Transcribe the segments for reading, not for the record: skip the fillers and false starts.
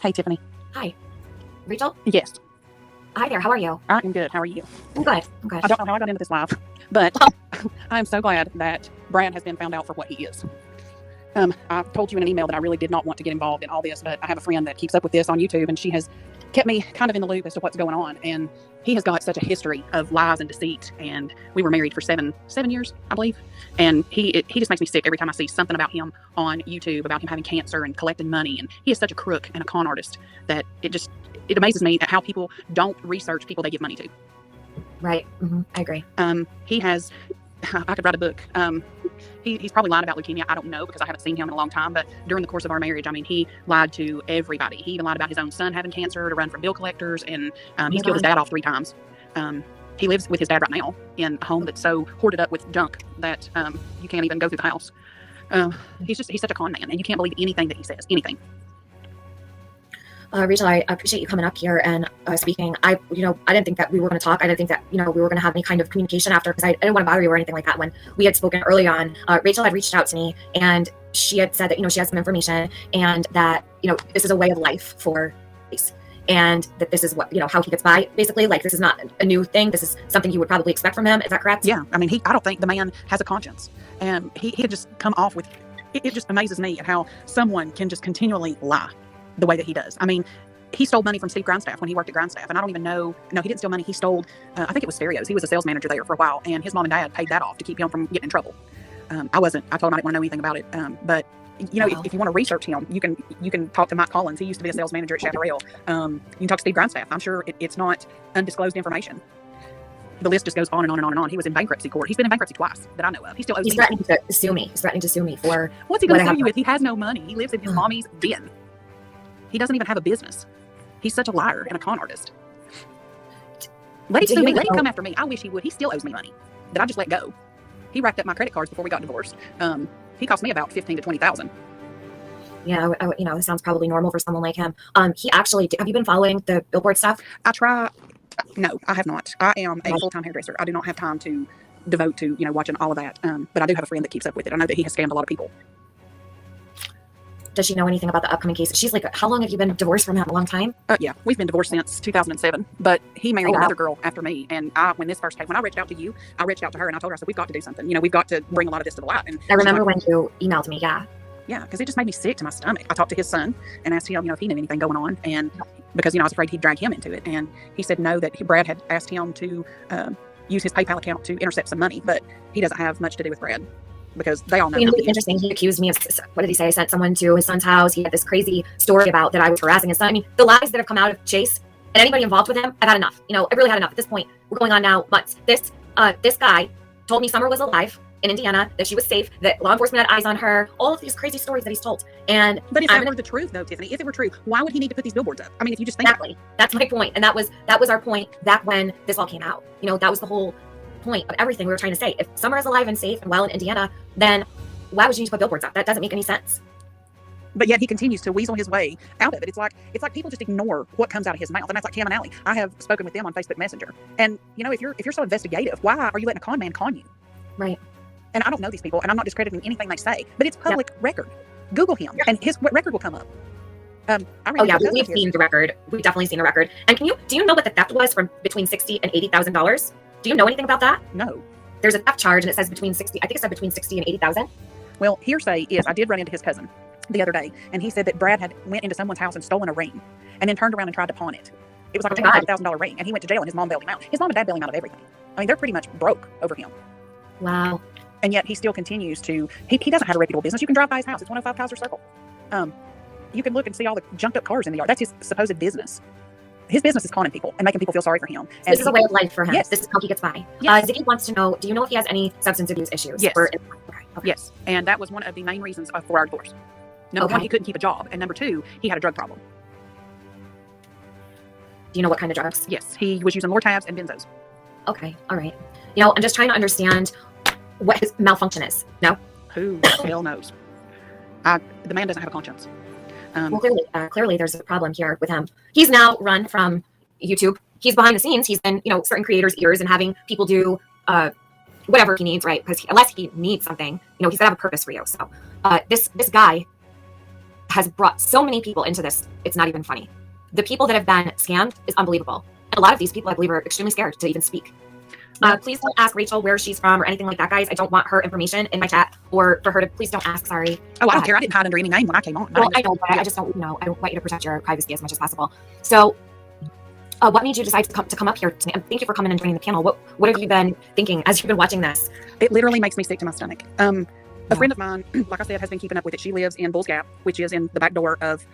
Hey, Tiffany. Hi, Rachel. Yes, Hi there. How are you? I am good. How are you? I'm good. I'm good. I don't know how I got into this live, but I'm so glad that Brad has been found out for what he is. I told you in an email that I really did not want to get involved in all this, but I have a friend that keeps up with this on YouTube, and she has kept me kind of in the loop as to what's going on. And he has got such a history of lies and deceit. And we were married for seven years, I believe. And he just makes me sick every time I see something about him on YouTube, about him having cancer and collecting money. And he is such a crook and a con artist that it amazes me at how people don't research people they give money to. Right. I agree. He has, I could write a book. He's probably lied about leukemia. I don't know because I haven't seen him in a long time. But during the course of our marriage, I mean, he lied to everybody. He even lied about his own son having cancer to run from bill collectors. And he's killed his dad off 3 times. He lives with his dad right now in a home that's so hoarded up with junk that you can't even go through the house. He's such a con man, and you can't believe anything that he says, anything. Rachel, I appreciate you coming up here and speaking. I didn't think that we were going to talk. I didn't think that, we were going to have any kind of communication after, because I didn't want to bother you or anything like that. When we had spoken early on, Rachel had reached out to me, and she had said that, she has some information, and that, this is a way of life for Chase, and that this is what, how he gets by, basically. Like, this is not a new thing. This is something you would probably expect from him. Is that correct? Yeah. I mean, I don't think the man has a conscience, and he had just come off with, it just amazes me at how someone can just continually lie the way that he does. I mean, he stole money from Steve Grindstaff when he worked at Grindstaff, and I don't even know. No, he didn't steal money. He stole, I think it was stereos. He was a sales manager there for a while, and his mom and dad paid that off to keep him from getting in trouble. I told him I didn't want to know anything about it. But wow. if you want to research him, you can talk to Mike Collins. He used to be a sales manager at Chaparral. You can talk to Steve Grindstaff. I'm sure it's not undisclosed information. The list just goes on and on and on and on. He was in bankruptcy court. He's been in bankruptcy twice that I know of. He still owes me. He's threatening to sue me. He's threatening to sue me for. What's he going to sue you with? He has no money. He lives in his mommy's den. He doesn't even have a business. He's such a liar and a con artist. Let him sue me. Let him come after me. I wish he would. He still owes me money that I just let go. He racked up my credit cards before we got divorced. He cost me about $15,000 to $20,000. Yeah, it sounds probably normal for someone like him. He actually. Have you been following the Billboard stuff? I try. No, I have not. I am a full-time hairdresser. I do not have time to devote to watching all of that. But I do have a friend that keeps up with it. I know that he has scammed a lot of people. Does she know anything about the upcoming case? She's like, how long have you been divorced from him? A long time? Yeah, we've been divorced since 2007, but he married another girl after me. And when this first came, when I reached out to you, I reached out to her and I told her, I said, we've got to do something. We've got to bring a lot of this to the light. And I remember when you emailed me. Yeah. Yeah, because it just made me sick to my stomach. I talked to his son and asked him, if he knew anything going on. And because, I was afraid he'd drag him into it. And he said no, that Brad had asked him to use his PayPal account to intercept some money, but he doesn't have much to do with Brad. Because they all know. It's interesting. He accused me of, what did he say? I sent someone to his son's house. He had this crazy story about that I was harassing his son. I mean, the lies that have come out of Chase and anybody involved with him, I've had enough. I've really had enough. At this point, we're going on now months. This guy told me Summer was alive in Indiana, that she was safe, that law enforcement had eyes on her, all of these crazy stories that he's told. But if that were the truth, though, Tiffany, if it were true, why would he need to put these billboards up? I mean, if you just think exactly. That's my point. And that was our point back when this all came out. That was the whole point of everything we were trying to say. If Summer is alive and safe and well in Indiana, then why would you need to put billboards up? That doesn't make any sense. But yet he continues to weasel his way out of it. It's like people just ignore what comes out of his mouth, and that's like Cam and Allie. I have spoken with them on Facebook Messenger, and if you're so investigative, why are you letting a con man con you? Right. And I don't know these people, and I'm not discrediting anything they say, but it's public record. Google him, and his record will come up. We've seen the record. We've definitely seen the record. And do you know what the theft was from between $60,000 and $80,000? Do you know anything about that? No. There's a theft charge, and it says between $60,000 and $80,000. Well, hearsay is I did run into his cousin the other day, and he said that Brad had went into someone's house and stolen a ring, and then turned around and tried to pawn it. It was like a $25,000 ring, and he went to jail, and his mom bailed him out. His mom and dad bailed him out of everything. I mean, they're pretty much broke over him. Wow. And yet he still continues to. He doesn't have a reputable business. You can drive by his house. It's 105 Kaiser Circle. You can look and see all the junked up cars in the yard. That's his supposed business. His business is conning people and making people feel sorry for him. So this is a way of life for him. Yes. This is how he gets by. Yes. Ziggy wants to know, do you know if he has any substance abuse issues? Yes. Okay. Yes. And that was one of the main reasons for our divorce. Number one, he couldn't keep a job. And number two, he had a drug problem. Do you know what kind of drugs? Yes. He was using Lortabs and benzos. Okay. All right. I'm just trying to understand what his malfunction is. No? Who the hell knows? The man doesn't have a conscience. Well, clearly there's a problem here with him. He's now run from YouTube. He's behind the scenes. He's in, certain creators' ears and having people do whatever he needs, right? Because unless he needs something, he's got to have a purpose for you. So this guy has brought so many people into this. It's not even funny. The people that have been scammed is unbelievable. And a lot of these people, I believe, are extremely scared to even speak. Please don't ask Rachel where she's from or anything like that, guys. I don't want her information in my chat, or for her to, please don't ask. Sorry. Oh, I don't care. I didn't hide under any name when I came on. Well, I know, but I just don't, I don't want you to protect your privacy as much as possible. So, what made you decide to come up here? And thank you for coming and joining the panel. What have you been thinking as you've been watching this? It literally makes me sick to my stomach. A friend of mine, like I said, has been keeping up with it. She lives in Bulls Gap, which is in the back door of,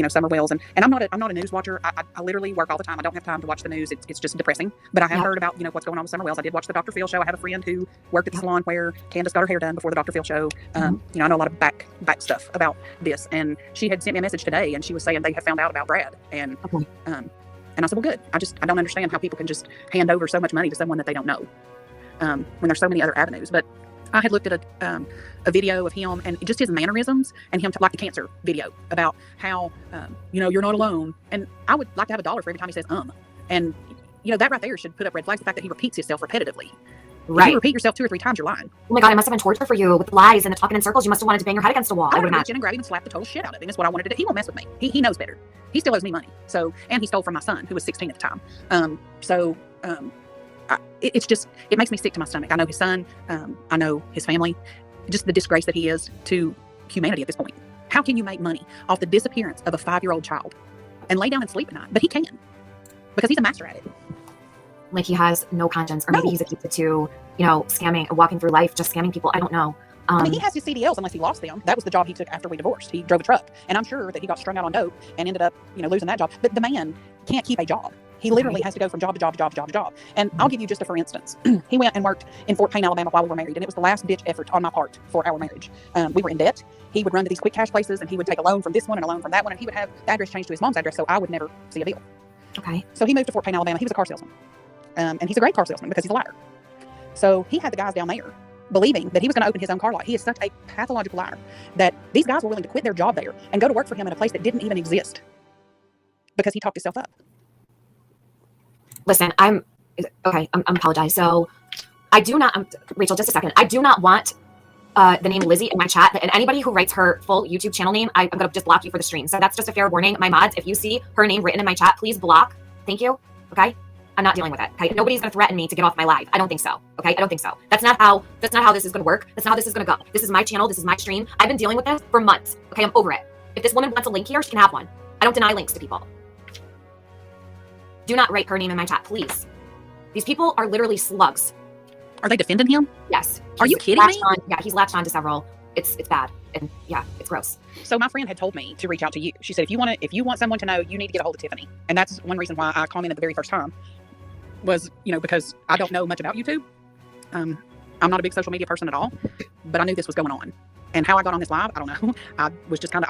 Summer Wells. And I'm not a news watcher. I literally work all the time. I don't have time to watch the news. It's just depressing. But I have heard about, what's going on with Summer Wells. I did watch the Dr. Phil show. I have a friend who worked at the salon where Candace got her hair done before the Dr. Phil show. I know a lot of back stuff about this. And she had sent me a message today, and she was saying they have found out about Brad. And and I said, well, good. I don't understand how people can just hand over so much money to someone that they don't know when there's so many other avenues. But I had looked at a video of him and just his mannerisms and him like the cancer video about how, you're not alone. And I would like to have $1 for every time he says, and that right there should put up red flags. The fact that he repeats himself repetitively. Right. If you repeat yourself 2 or 3 times, you're lying. Oh my God, it must have been torture for you with the lies and the talking in circles. You must have wanted to bang your head against a wall. I would reach in and grab him and slap the total shit out of him. That's what I wanted to do. He won't mess with me. He knows better. He still owes me money. So, and he stole from my son, who was 16 at the time. It makes me sick to my stomach. I know his son. I know his family. Just the disgrace that he is to humanity at this point. How can you make money off the disappearance of a 5-year-old child and lay down and sleep at night? But he can, because he's a master at it. Like he has no conscience, or maybe he's addicted to, scamming, walking through life, just scamming people. I don't know. He has his CDLs unless he lost them. That was the job he took after we divorced. He drove a truck, and I'm sure that he got strung out on dope and ended up, losing that job. But the man can't keep a job. He literally has to go from job to job to job to job to job. And I'll give you just a for instance. He went and worked in Fort Payne, Alabama while we were married, and it was the last ditch effort on my part for our marriage. We were in debt. He would run to these quick cash places, and he would take a loan from this one and a loan from that one, and he would have the address changed to his mom's address, so I would never see a bill. Okay. So he moved to Fort Payne, Alabama. He was a car salesman. And he's a great car salesman because he's a liar. So he had the guys down there believing that he was going to open his own car lot. He is such a pathological liar that these guys were willing to quit their job there and go to work for him in a place that didn't even exist because he talked himself up. Listen, I'm apologize. So I do not, Rachel, just a second. I do not want the name Lizzie in my chat. And anybody who writes her full YouTube channel name, I'm going to just block you for the stream. So that's just a fair warning. My mods, if you see her name written in my chat, please block. Thank you. Okay. I'm not dealing with it. Okay. Nobody's going to threaten me to get off my live. I don't think so. Okay. I don't think so. That's not how this is going to work. That's not how this is going to go. This is my channel. This is my stream. I've been dealing with this for months. Okay. I'm over it. If this woman wants a link here, she can have one. I don't deny links to people. Do not write her name in my chat, please. These people are literally slugs. Are they defending him? Yes. Are you kidding me? He's latched on to several. It's bad. And yeah, it's gross. So my friend had told me to reach out to you. She said, if you want someone to know, you need to get a hold of Tiffany. And that's one reason why I commented the very first time was, because I don't know much about YouTube. I'm not a big social media person at all, but I knew this was going on. And how I got on this live, I don't know. I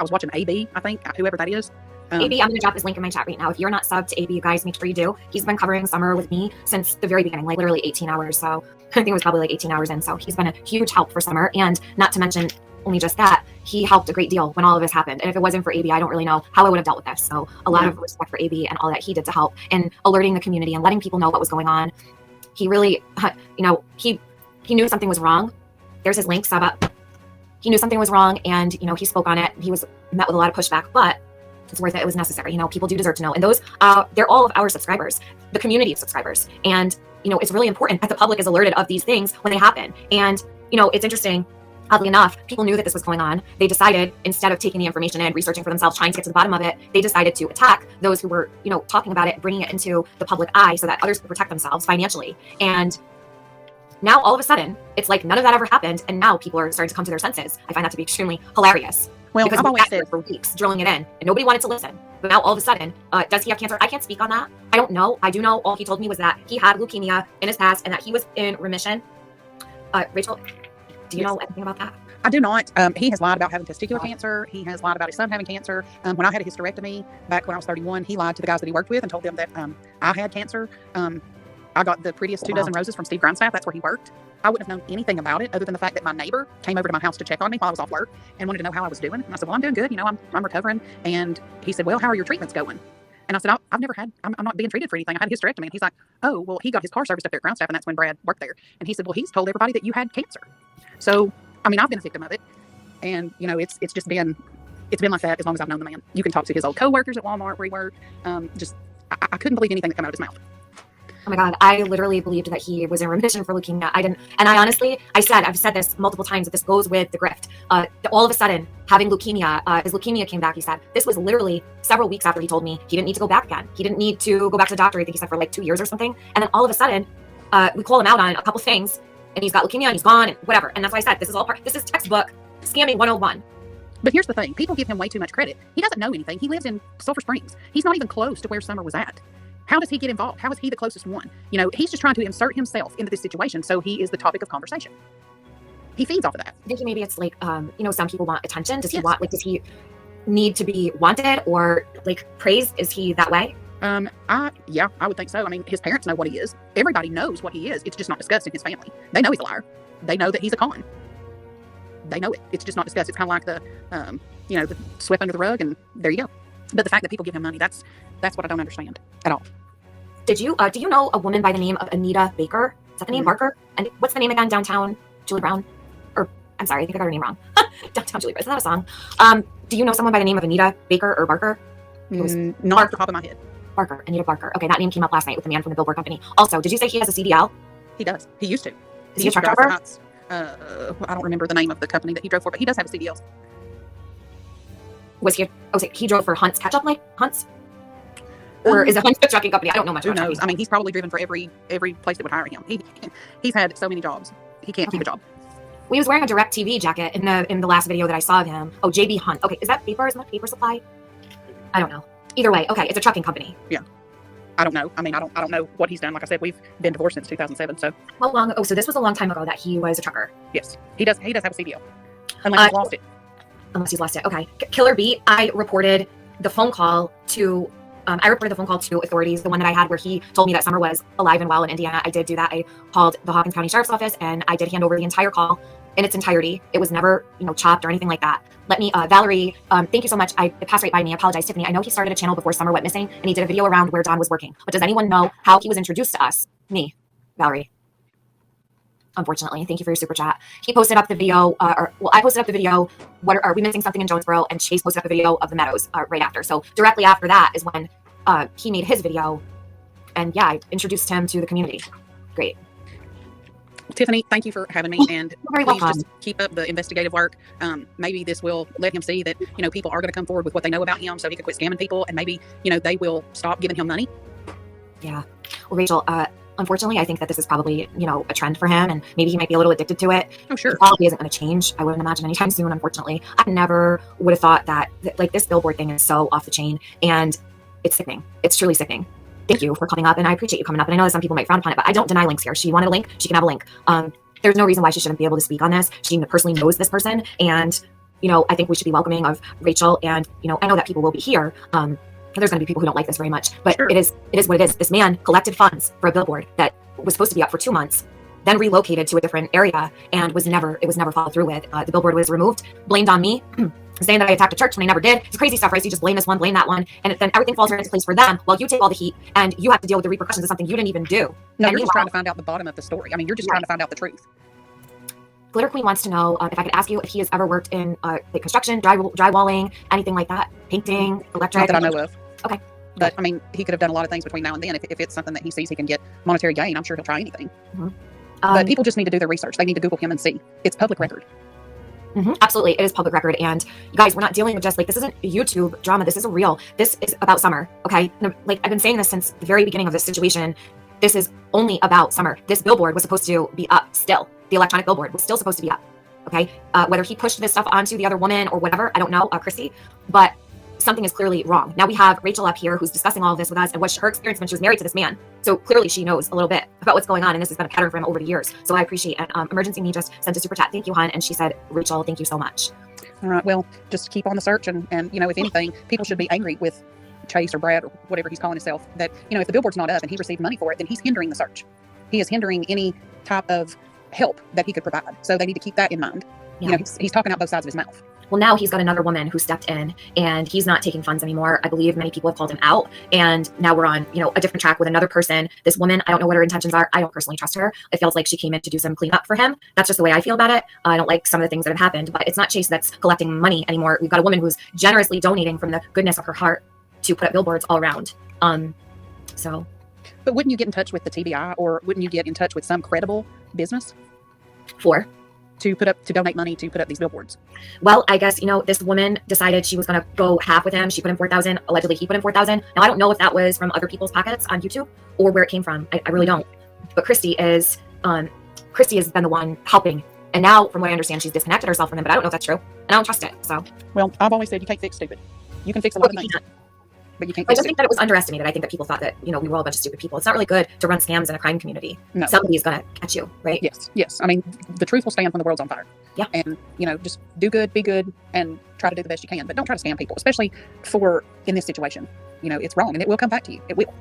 was watching AB, I think, whoever that is. AB, I'm going to drop his link in my chat right now. If you're not subbed to AB, you guys, make sure you do. He's been covering Summer with me since the very beginning, like literally 18 hours. So I think it was probably like 18 hours in. So he's been a huge help for Summer. And not to mention only just that, he helped a great deal when all of this happened. And if it wasn't for AB, I don't really know how I would have dealt with this. So a lot of respect for AB and all that he did to help and alerting the community and letting people know what was going on. He really, he knew something was wrong. There's his link, sub up. He knew something was wrong and, he spoke on it. He was met with a lot of pushback, but it's worth it. It was necessary. People do deserve to know. And those, they're all of our subscribers, the community of subscribers. And, it's really important that the public is alerted of these things when they happen. And, it's interesting. Oddly enough, people knew that this was going on. They decided, instead of taking the information and researching for themselves, trying to get to the bottom of it, they decided to attack those who were, talking about it, bringing it into the public eye so that others could protect themselves financially. And now all of a sudden, it's like none of that ever happened. And now people are starting to come to their senses. I find that to be extremely hilarious. Well, because I've always said for weeks drilling it in and nobody wanted to listen. But now all of a sudden, does he have cancer? I can't speak on that. I don't know. I do know all he told me was that he had leukemia in his past and that he was in remission. Rachel, do you know anything about that? I do not. He has lied about having testicular cancer. He has lied about his son having cancer. When I had a hysterectomy back when I was 31, he lied to the guys that he worked with and told them that I had cancer. I got the prettiest 2 dozen roses from Steve Grindstaff. That's where he worked. I wouldn't have known anything about it other than the fact that my neighbor came over to my house to check on me while I was off work and wanted to know how I was doing. And I said, well, I'm doing good. I'm recovering. And he said, well, how are your treatments going? And I said, I'm not being treated for anything. I had a hysterectomy. And he's like, oh, well, he got his car serviced up there at Grindstaff, and that's when Brad worked there. And he said, well, he's told everybody that you had cancer. So, I've been a victim of it. And, it's just been It's been like that as long as I've known the man. You can talk to his old coworkers at Walmart where he worked. I couldn't believe anything that came out of his mouth. Oh my God, I literally believed that he was in remission for leukemia. I didn't, and I honestly, I've said this multiple times, that this goes with the grift. All of a sudden, having leukemia, his leukemia came back, he said. This was literally several weeks after he told me he didn't need to go back again. He didn't need to go back to the doctor, I think he said, for like 2 years or something. And then all of a sudden, we call him out on a couple things, and he's got leukemia, and he's gone, and whatever. And that's why I said, this is textbook scamming 101. But here's the thing. People give him way too much credit. He doesn't know anything. He lives in Sulphur Springs. He's not even close to where Summer was at. How does he get involved? How is he the closest one? You know, he's just trying to insert himself into this situation so he is the topic of conversation. He feeds off of that. I think maybe it's like, some people want attention. Does he need to be wanted or like praised? Is he that way? I would think so. I mean, his parents know what he is. Everybody knows what he is. It's just not discussed in his family. They know he's a liar. They know that he's a con. They know it. It's just not discussed. It's kind of like the swept under the rug, and there you go. But the fact that people give him money, that's what I don't understand at all. Do you know a woman by the name of Anita Baker? Is that the name? Barker? And what's the name again? Downtown Julie Brown? Or I'm sorry, I think I got her name wrong. Downtown Julie Brown. Isn't that a song? Do you know someone by the name of Anita Baker or Barker? Not off the top of my head. Barker, Anita Barker. Okay, that name came up last night with the man from the Billboard Company. Also, did you say he has a CDL? He does. He used to. Is he a truck driver? I don't remember the name of the company that he drove for, but he does have a CDL. Was he? He drove for Hunt's Ketchup Hunts? Or is it Hunt's a trucking company? I don't know much. Who knows? I mean, he's probably driven for every place that would hire him. He's had so many jobs. He can't keep a job. Well, he was wearing a Direct TV jacket in the last video that I saw of him. Oh, JB Hunt. Okay, is that paper? Is that paper supply? I don't know. Either way, okay, it's a trucking company. Yeah. I don't know. I mean, I don't know what he's done. Like I said, we've been divorced since 2007. So how long? Oh, so this was a long time ago that he was a trucker. Yes, he does. He does have a CDL, unless he's lost it. Unless he's lost it. Okay. Killer Beat. I reported the phone call to. Authorities, the one that I had where he told me that Summer was alive and well in Indiana. I did do that. I called the Hawkins County Sheriff's Office and I did hand over the entire call in its entirety. It was never, chopped or anything like that. Valerie, thank you so much. It passed right by me. I apologize, Tiffany. I know he started a channel before Summer went missing and he did a video around where Don was working. But does anyone know how he was introduced to us? Me, Valerie. Unfortunately, thank you for your super chat. He posted up the video, I posted up the video, what are we missing something in Jonesboro? And Chase posted up a video of the Meadows right after. So directly after that is when he made his video. And yeah, I introduced him to the community. Great. Tiffany, thank you for having me. And please just keep up the investigative work. Maybe this will let him see that, people are going to come forward with what they know about him so he can quit scamming people. And maybe, they will stop giving him money. Yeah. Well, Rachel, unfortunately, I think that this is probably, a trend for him and maybe he might be a little addicted to it. Oh, sure. It probably isn't going to change. I wouldn't imagine anytime soon, unfortunately. I never would have thought that, this billboard thing is so off the chain and it's sickening. It's truly sickening. Thank you for coming up and I appreciate you coming up. And I know that some people might frown upon it, but I don't deny links here. She wanted a link. She can have a link. There's no reason why she shouldn't be able to speak on this. She personally knows this person. And, I think we should be welcoming of Rachel. And, I know that people will be here. There's going to be people who don't like this very much, but sure. It is what it is. This man collected funds for a billboard that was supposed to be up for 2 months, then relocated to a different area and it was never followed through with. The billboard was removed, blamed on me, saying that I attacked a church when I never did. It's crazy stuff, right? So you just blame this one, blame that one, and then everything falls into place for them while you take all the heat and you have to deal with the repercussions of something you didn't even do. No, you're just trying to find out the bottom of the story. I mean, you're just trying to find out the truth. Glitter Queen wants to know if I could ask you if he has ever worked in construction, drywalling, anything like that, painting, electric. Not that I know of. Okay. But I mean, he could have done a lot of things between now and then. If it's something that he sees he can get monetary gain, I'm sure he'll try anything. Mm-hmm. But people just need to do their research. They need to Google him and see. It's public record. Mm-hmm. Absolutely. It is public record. And you guys, we're not dealing with just this isn't YouTube drama. This is a real, this is about Summer. Okay. I've been saying this since the very beginning of this situation. This is only about Summer. This billboard was supposed to be up still. The electronic billboard was still supposed to be up. Okay. Whether he pushed this stuff onto the other woman or whatever, I don't know, Christy, but something is clearly wrong. Now we have Rachel up here who's discussing all of this with us and what her experience when she was married to this man. So clearly she knows a little bit about what's going on. And this has been a pattern for him over the years. So I appreciate it. Emergency Me just sent a super chat. Thank you, hon. And she said, Rachel, thank you so much. All right. Well, just keep on the search. And if anything, people should be angry with Chase or Brad or whatever he's calling himself that, if the billboard's not up and he received money for it, then he's hindering the search. He is hindering any type of help that he could provide. So they need to keep that in mind. Yeah. He's talking out both sides of his mouth. Well, now he's got another woman who stepped in, and he's not taking funds anymore. I believe many people have called him out, and now we're on, a different track with another person. This woman, I don't know what her intentions are. I don't personally trust her. It feels like she came in to do some cleanup for him. That's just the way I feel about it. I don't like some of the things that have happened, but it's not Chase that's collecting money anymore. We've got a woman who's generously donating from the goodness of her heart to put up billboards all around. So. But wouldn't you get in touch with the TBI, or wouldn't you get in touch with some credible business to donate money to put up these billboards? Well, I guess, this woman decided she was going to go half with him. She put in 4,000. Allegedly, he put in 4,000. Now, I don't know if that was from other people's pockets on YouTube or where it came from. I really don't. But Christy has been the one helping. And now, from what I understand, she's disconnected herself from him, but I don't know if that's true. And I don't trust it. So, well, I've always said you can't fix stupid. You can fix a lot of things, but you can't I fix just think that it was underestimated. I think that people thought that, we were all a bunch of stupid people. It's not really good to run scams in a crime community. No. Somebody's going to catch you, right? Yes. I mean, the truth will stand when the world's on fire. Yeah. And, just do good, be good, and try to do the best you can. But don't try to scam people, especially in this situation. It's wrong, and it will come back to you. It will.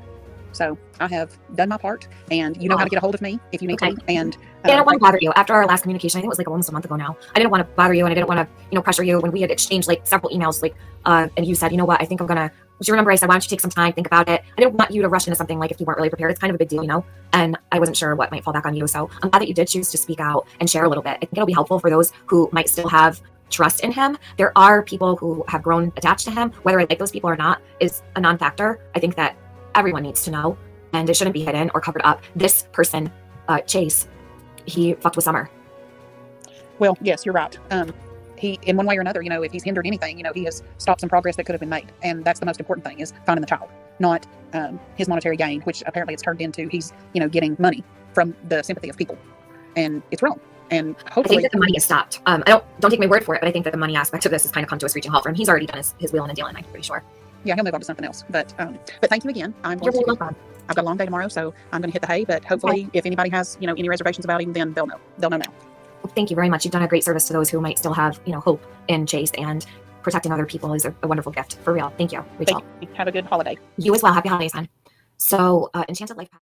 So I have done my part, and you know how to get a hold of me if you need to. And I don't want to bother you. After our last communication, I think it was like almost a month ago now. I didn't want to bother you, and I didn't want to, pressure you when we had exchanged like several emails, and you said, you know what, I think I'm gonna. Do you remember I said, why don't you take some time, think about it? I didn't want you to rush into something like if you weren't really prepared. It's kind of a big deal, and I wasn't sure what might fall back on you. So I'm glad that you did choose to speak out and share a little bit. I think it'll be helpful for those who might still have trust in him. There are people who have grown attached to him. Whether I like those people or not is a non-factor. I think that everyone needs to know, and it shouldn't be hidden or covered up. This person, Chase, he fucked with Summer. Well, yes, you're right. He, in one way or another, if he's hindered anything, he has stopped some progress that could have been made. And that's the most important thing, is finding the child, not his monetary gain, which apparently it's turned into he's, getting money from the sympathy of people. And it's wrong. And hopefully I think that the money is stopped. Don't take my word for it, but I think that the money aspect of this has kind of come to a screeching halt for him. He's already done his wheeling and dealing, I'm pretty sure. Yeah, he'll move on to something else. But thank you again. I've got a long day tomorrow, so I'm going to hit the hay. But hopefully, if anybody has, any reservations about him, then they'll know. They'll know now. Well, thank you very much. You've done a great service to those who might still have, hope in Chase, and protecting other people is a wonderful gift, for real. Thank you, Rachel. Thank you. Have a good holiday. You as well. Happy holidays, hon. So, Enchanted Life.